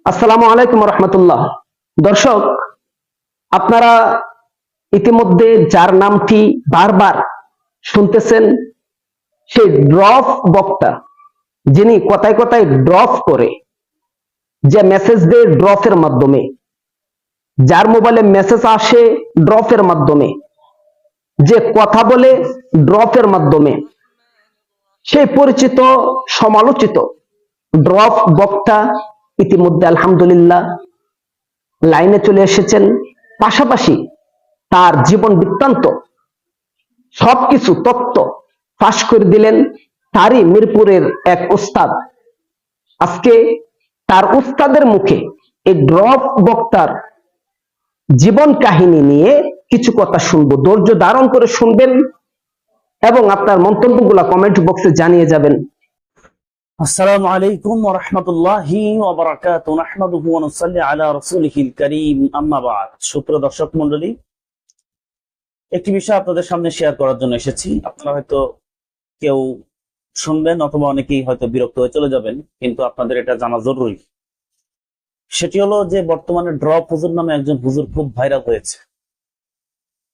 আসসালামু আলাইকুম রহমতুল্লাহ। দর্শক, আপনারা ইতিমধ্যে যার নামটি বারবার শুনতেছেন, সেই ড্রপ বক্তা, যিনি কথায় কথায় ড্রপ করে, যে মেসেজ দেয় ড্রপের মাধ্যমে, যার মোবাইলে মেসেজ আসে ড্রপের মাধ্যমে, যে কথা বলে ড্রপের মাধ্যমে, সেই পরিচিত সমালোচিত ড্রপ বক্তা ইতিমধ্যে আলহামদুলিল্লাহ লাইনে চলে এসেছেন। পাশাপাশি তার জীবন বৃত্তান্ত সবকিছু তত্ত্ব ফাঁস করে দিলেন তারই মিরপুরের এক উস্তাদ। আজকে তার উস্তাদের মুখে এই ড্রপ বক্তার জীবন কাহিনী নিয়ে কিছু কথা শুনবো। ধৈর্য ধারণ করে শুনবেন এবং আপনার মন্তব্যগুলো কমেন্ট বক্সে জানিয়ে যাবেন। আসসালামু আলাইকুম ওয়া রাহমাতুল্লাহি ওয়া বারাকাতুহু নাহমাদুহু ওয়া নুসাল্লি আলা রাসূলিহিল কারীম আম্মা বা'দ। সুপ্রিয় দর্শক মণ্ডলী, একটি বিষয় আপনাদের সামনে শেয়ার করার জন্য এসেছি। আপনারা হয়তো কেউ শুনবেন অথবা অনেকেই হয়তো বিরক্ত হয়ে চলে যাবেন, কিন্তু আপনাদের এটা জানা জরুরি। সেটি হলো যে বর্তমানে ড্রপ হুজুর নামে একজন হুজুর খুব ভাইরাল হয়েছে,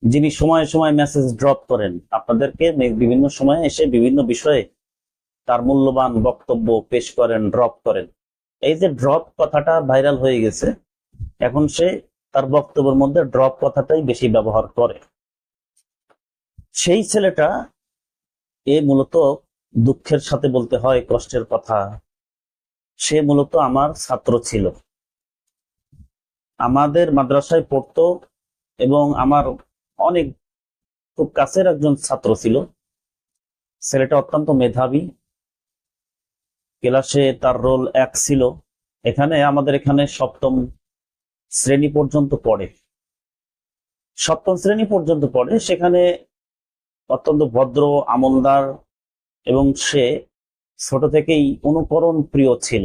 যিনি সময়ে সময়ে মেসেজ ড্রপ করেন আপনাদেরকে। বিভিন্ন সময়ে এসে বিভিন্ন বিষয়ে তার মূল্যবান বক্তব্য পেশ করেন, ড্রপ করেন। এই যে ড্রপ কথাটা ভাইরাল হয়ে গেছে, এখন সে তার বক্তব্যের মধ্যে ড্রপ কথাটাই বেশি ব্যবহার করে। সেই ছেলেটা মূলত দুঃখের সাথে বলতে হয়, কষ্টের কথা, সে মূলত আমার ছাত্র ছিল, আমাদের মাদ্রাসায় পড়তো এবং আমার অনেক খুব কাছের একজন ছাত্র ছিল। ছেলেটা অত্যন্ত মেধাবী, ক্লাসে তার রোল 1 ছিল। আমাদের এখানে সপ্তম শ্রেণী পর্যন্ত পড়ে, সেখানে অত্যন্ত ভদ্র, আমলদার এবং সে ছোট থেকেই অনুকরণ প্রিয় ছিল।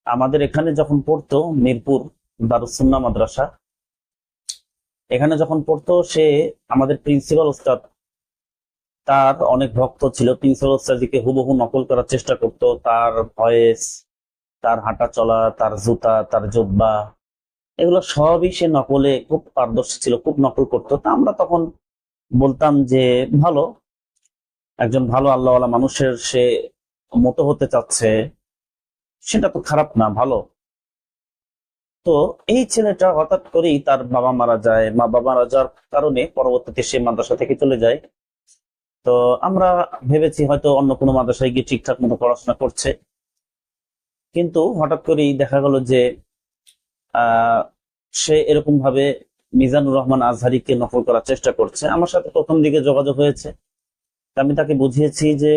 আমাদের এখানে যখন পড়তো, মিরপুর দারুস সুন্নাহ মাদ্রাসা, এখানে যখন পড়তো সে আমাদের প্রিন্সিপাল ওস্তাদ তার অনেক ভক্ত ছিল। প্রিন্সিপাল ওস্তাদকে হুবহু নকল করার চেষ্টা করত, তার ভয়েস, তার হাঁটা চলা, তার জুতা, তার জুব্বা, এগুলো সবই সে নকলে খুব পারদর্শী ছিল, খুব নকল করতো। তা আমরা তখন বলতাম যে ভালো, একজন ভালো আল্লাহওয়ালা মানুষের সে মতো হতে চাচ্ছে, সেটা তো খারাপ না, ভালো। তো এই ছেলেটা হঠাৎ করেই তার বাবা মারা যায়। বাবা মারা যাওয়ার কারণে পরবর্তীতে সে মাদ্রাসা থেকে চলে যায়। তো আমরা ভেবেছি হয়তো অন্য কোনো মাদ্রাসায় গিয়ে ঠিকঠাক মতো পড়াশোনা করছে, কিন্তু হঠাৎ করেই দেখা গেল যে সে এরকম ভাবে মিজানুর রহমান আজহারিকে নকল করার চেষ্টা করছে। আমার সাথে প্রথম দিকে যোগাযোগ হয়েছে, আমি তাকে বুঝিয়েছি যে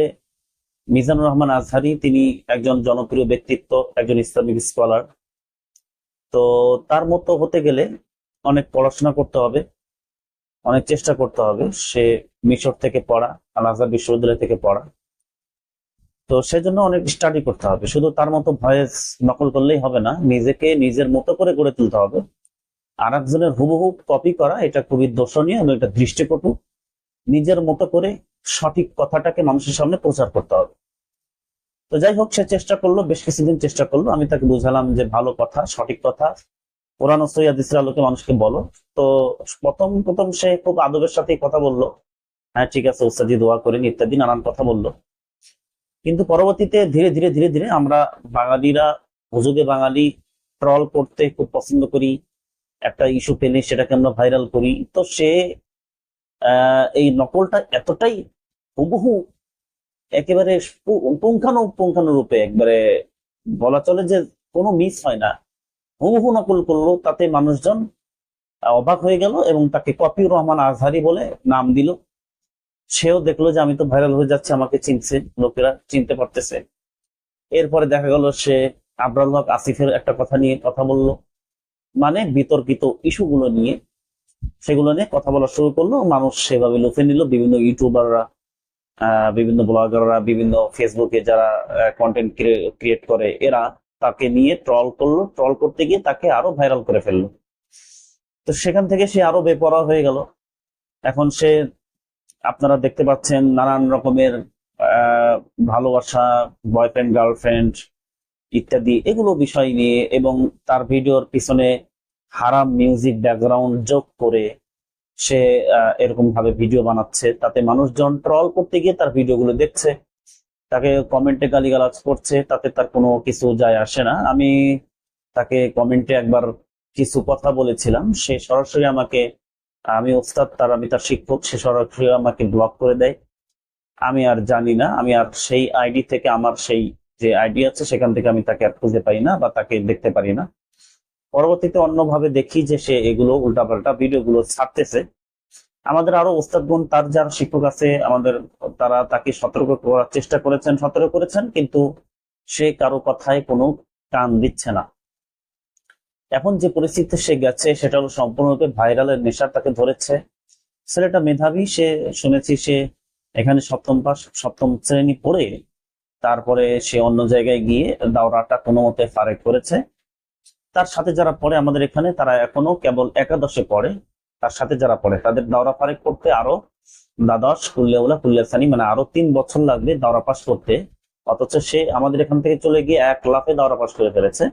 মিজানুর রহমান আজহারি তিনি একজন জনপ্রিয় ব্যক্তিত্ব, একজন ইসলামিক স্কলার। তো তার মতো হতে গেলে অনেক পড়াশোনা করতে হবে, অনেক চেষ্টা করতে হবে। সে মিশর থেকে পড়া, আল আজহার বিশ্ববিদ্যালয় থেকে পড়া, তো সেজন্য অনেক স্টাডি করতে হবে। শুধু তার মতো ভয়েস নকল করলেই হবে না, নিজেকে নিজের মতো করে গড়ে তুলতে হবে। আর একজনের হুবহু কপি করা এটা খুবই দোষণীয় এবং এটা দৃষ্টিকটু। নিজের মতো করে সঠিক কথাটাকে মানুষের সামনে প্রচার করতে হবে। তো যাই হোক, সে চেষ্টা করলো, বেশ কিছুদিন চেষ্টা করলো। আমি তাকে বুঝালাম যে ভালো কথা, সঠিক কথা, কোরআন ও সহিহ হাদিসের আলোকে মানুষকে বলো। তো প্রথম প্রথম সে খুব আদবের সাথেই কথা বললো, হ্যাঁ ঠিক আছে উস্তাদি দোয়া করেন ইত্যাদি নানান কথা বললো। কিন্তু পরবর্তীতে ধীরে ধীরে ধীরে ধীরে আমরা বাঙালিরা, হুজুগে বাঙালি ট্রল করতে খুব পছন্দ করি। একটা ইস্যু পেলে সেটাকে আমরা ভাইরাল করি। তো সে এই নকলটা এতটাই হুবহু, একেবারে পুঙ্খানুপুঙ্খানুরূপে, একবারে বলা চলে যে কোনো মিস হয় না, হুবহু নকল করলো। তাতে মানুষজন অবাক হয়ে গেল এবং তাকে কপিউর রহমান আজহারি বলে নাম দিল। সেও দেখলো যে আমি তো ভাইরাল হয়ে যাচ্ছে, আমাকে চিনছে, লোকেরা চিনতে পারতেছে। এরপরে দেখা গেল সে আবরাল হক আসিফের একটা কথা নিয়ে কথা বলল, মানে বিতর্কিত ইস্যুগুলো নিয়ে, সেগুলো নিয়ে কথা বলা শুরু করলো। মানুষ সেভাবে লুফে নিল। বিভিন্ন ইউটিউবাররা, বিভিন্ন ব্লগাররা, বিভিন্ন ফেসবুকে যারা কন্টেন্ট ক্রিয়েট করে, এরা তাকে নিয়ে ট্রল করলো। ট্রল করতে গিয়ে তাকে আরো ভাইরাল করে ফেললো। তো সেখান থেকে সে আরো বেপরোয়া হয়ে গেল। এখন সে, আপনারা দেখতে পাচ্ছেন, নানান রকমের ভালোবাসা, বয়ফ্রেন্ড গার্লফ্রেন্ড, ইত্যাদি এগুলো বিষয় নিয়ে, এবং তার ভিডিওর পিছনে হারাম মিউজিক ব্যাকগ্রাউন্ড যোগ করে সে এরকম ভাবে ভিডিও বানাচ্ছে, তাতে মানুষজন ট্রল করতে গিয়ে তার ভিডিওগুলো দেখছে, তাকে কমেন্টে গালিগালাজ করছে, তাতে তার কোনো কিছু যায় আসে না। আমি তাকে কমেন্টে একবার কিছু কথা বলেছিলাম, সে সরাসরি আমাকে, আমি ওস্তাদ তার, আমি তার শিক্ষক, সে সরাসরি আমাকে ব্লক করে দেয়। আমি আর জানি না, আমি আর সেই আইডি থেকে, আমার সেই যে আইডি আছে সেখান থেকে আমি তাকে আর খুঁজে পাই না বা তাকে দেখতে পারি না। পরবর্তীতে অন্যভাবে দেখি যে সে এগুলো উল্টাপাল্টা ভিডিওগুলো ছাড়তেছে। আমাদের আরো ওস্তাদগণ, তার যারা শিক্ষক আছে আমাদের, তারা তাকে সতর্ক করার চেষ্টা করেছেন, সতর্ক করেছেন, কিন্তু সে কারো কথায় কোনো কান দিচ্ছে না। এখন যে পরিস্থিতিতে সে গেছে সেটা হলো সম্পূর্ণরূপে ভাইরালের নেশা তাকে ধরেছে। ছেলেটা মেধাবী, সে শুনেছি সে এখানে সপ্তম শ্রেণী পড়ে তারপরে সে অন্য জায়গায় গিয়ে দাওরাটা কোনো মতে ফারেক করেছে। তার সাথে যারা পড়ে আমাদের এখানে, তারা এখনো কেবল একাদশে পড়ে। তার সাথে যারা পড়ে তাদের দাওরা ফারেক করতে আরো দ্বাদশ, কুল্লিয়াউলা, কুল্লিয়াসানি, মানে আরো 3 বছর লাগবে দাওরা পাস করতে। অথচ সে আমাদের এখান থেকে চলে গিয়ে 1 লাফে দাওরা পাস করে ফেলেছে,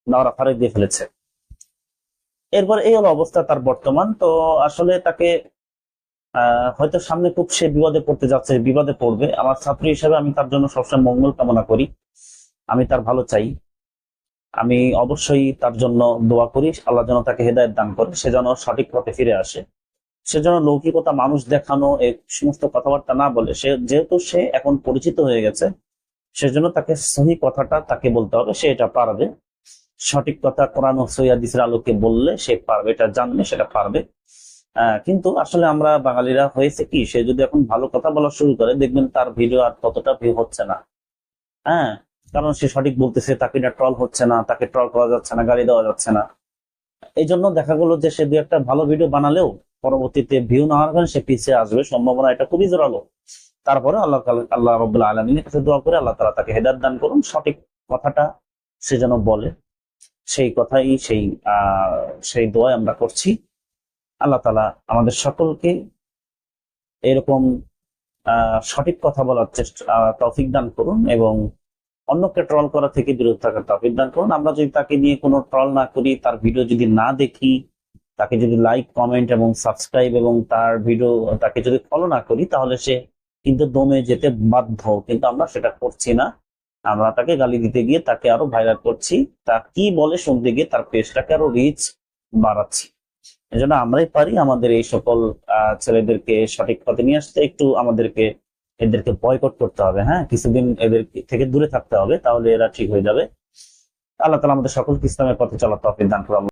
দাওরা ফারেক দিয়ে ফেলেছে। এরপর এই হলো অবস্থা তার বর্তমান। তো আসলে তাকে হয়তো সামনে খুব সে বিপদে পড়তে যাচ্ছে, বিপদে পড়বে। আমার ছাত্র হিসেবে আমি তার জন্য সবসময় মঙ্গল কামনা করি, আমি তার ভালো চাই। আমি অবশ্যই তার জন্য দোয়া করি, আল্লাহ যেন তাকে হেদায়েত দান করে, সে যেন সঠিক পথে ফিরে আসে, সে যেন লৌকিকতা, মানুষ দেখানো এই সমস্ত কথাবার্তা না বলে। সে যেহেতু সে এখন পরিচিত হয়ে গেছে, সেজন্য তাকে সহি কথাটা তাকে বলতে হবে, সে এটা পারবে। সঠিক কথা কোরআন ও সহিহ হাদিসের আলোকে বললে সে পারবে, এটা জানলে সেটা পারবে। কিন্তু আসলে আমরা বাঙালিরা হয়েছে কি, সে যদি এখন ভালো কথা বলা শুরু করে, দেখবেন তার ভিডিও আর ততটা ভিউ হচ্ছে না। হ্যাঁ, কারণ সে সঠিক বলতেছে, তাকে না ট্রল হচ্ছে না, তাকে ট্রল করা যাচ্ছে না, গালি দেওয়া যাচ্ছে না। এই জন্য দেখা গেলো যে সে দু একটা ভালো ভিডিও বানালেও পরবর্তীতে ভিউ না হওয়ার কারণে সে পিছিয়ে আসবে, সম্ভাবনা এটা খুবই জোরালো। তারপরে আল্লাহ রাব্বুল আলামিনের কাছে দোয়া করে আল্লাহ তাআলা তাকে হেদায়েত দান করুন, সঠিক কথাটা সে যেন বলে। সেই কথাই, সেই দোয়াই আমরা করছি। আল্লাহ তাআলা আমাদের সকলকে এরকম সঠিক কথা বলার চেষ্টা, তৌফিক দান করুন, এবং অন্যকে ট্রল করা থেকে বিরত থাকার তৌফিক দান করুন। আমরা যদি তাকে নিয়ে কোনো ট্রল না করি, তার ভিডিও যদি না দেখি, তাকে যদি লাইক, কমেন্ট এবং সাবস্ক্রাইব এবং তার ভিডিও, তাকে যদি ফলো না করি, তাহলে সে কিন্তু দমে যেতে বাধ্য। কিন্তু আমরা সেটা করছি না, আমরা তাকে গালি দিতে গিয়ে তাকে আরো ভাইরাল করছি, তা কি বলে শুনতে গিয়ে তার পেজটাকে আরো রিচ বাড়াচ্ছি। এজন্য আমরাই পারি আমাদের এই সকল ছেলেদেরকে সঠিক পথে নিয়ে আসতে। একটু আমাদেরকে এদেরকে বয়কট করতে হবে, হ্যাঁ, কিছুদিন এদের থেকে দূরে থাকতে হবে, তাহলে এরা ঠিক হয়ে যাবে। আল্লাহ তাআলা আমাদের সকলকে ইসলামের পথে চলার তৌফিক দান করুন।